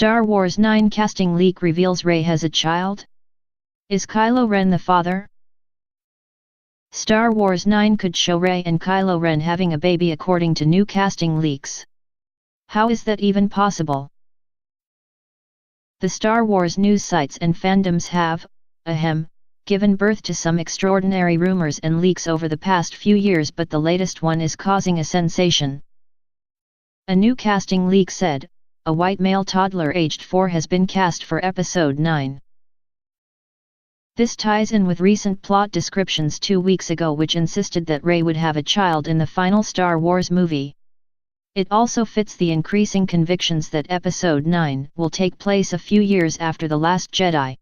Star Wars 9 casting leak reveals Rey has a child? Is Kylo Ren the father? Star Wars 9 could show Rey and Kylo Ren having a baby according to new casting leaks. How is that even possible? The Star Wars news sites and fandoms have, ahem, given birth to some extraordinary rumors and leaks over the past few years, but the latest one is causing a sensation. A new casting leak said, a white male toddler aged 4 has been cast for Episode 9. This ties in with recent plot descriptions 2 weeks ago which insisted that Rey would have a child in the final Star Wars movie. It also fits the increasing convictions that Episode 9 will take place a few years after The Last Jedi.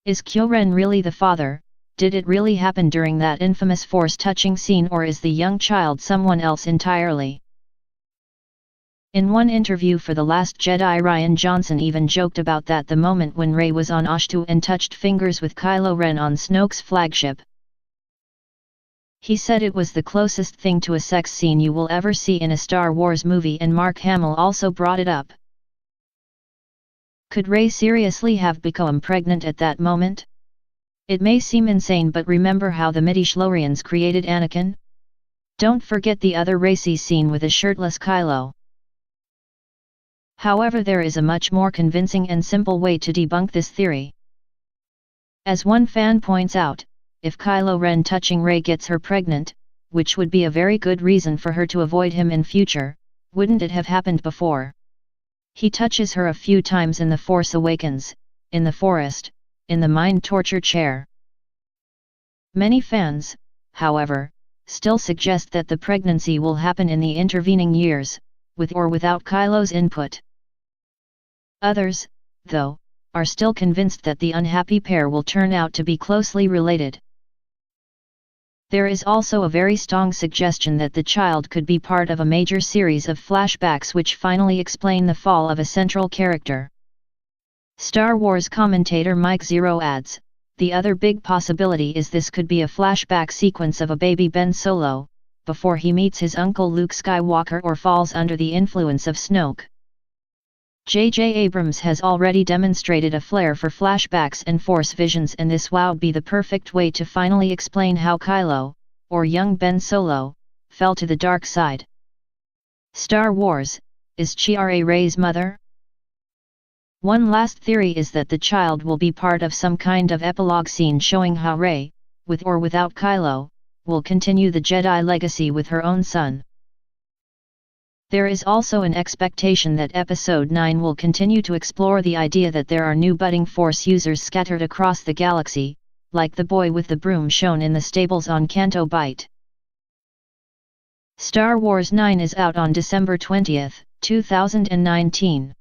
Is Kyo Ren really the father? Did it really happen during that infamous Force-touching scene, or is the young child someone else entirely? In one interview for The Last Jedi, Rian Johnson even joked about that the moment when Rey was on Ahch-To and touched fingers with Kylo Ren on Snoke's flagship. He said it was the closest thing to a sex scene you will ever see in a Star Wars movie, and Mark Hamill also brought it up. Could Rey seriously have become pregnant at that moment? It may seem insane, but remember how the midichlorians created Anakin? Don't forget the other racey scene with a shirtless Kylo. However, there is a much more convincing and simple way to debunk this theory. As one fan points out, if Kylo Ren touching Rey gets her pregnant, which would be a very good reason for her to avoid him in future, wouldn't it have happened before? He touches her a few times in The Force Awakens, in the forest, in the mind torture chair. Many fans, however, still suggest that the pregnancy will happen in the intervening years, with or without Kylo's input. Others, though, are still convinced that the unhappy pair will turn out to be closely related. There is also a very strong suggestion that the child could be part of a major series of flashbacks which finally explain the fall of a central character. Star Wars commentator Mike Zero adds, the other big possibility is this could be a flashback sequence of a baby Ben Solo, before he meets his uncle Luke Skywalker or falls under the influence of Snoke. J.J. Abrams has already demonstrated a flair for flashbacks and Force visions, and this would be the perfect way to finally explain how Kylo, or young Ben Solo, fell to the dark side. Star Wars, is Chi-Ra Rey's mother? One last theory is that the child will be part of some kind of epilogue scene showing how Rey, with or without Kylo, will continue the Jedi legacy with her own son. There is also an expectation that Episode 9 will continue to explore the idea that there are new budding Force users scattered across the galaxy, like the boy with the broom shown in the stables on Canto Bight. Star Wars 9 is out on December 20, 2019.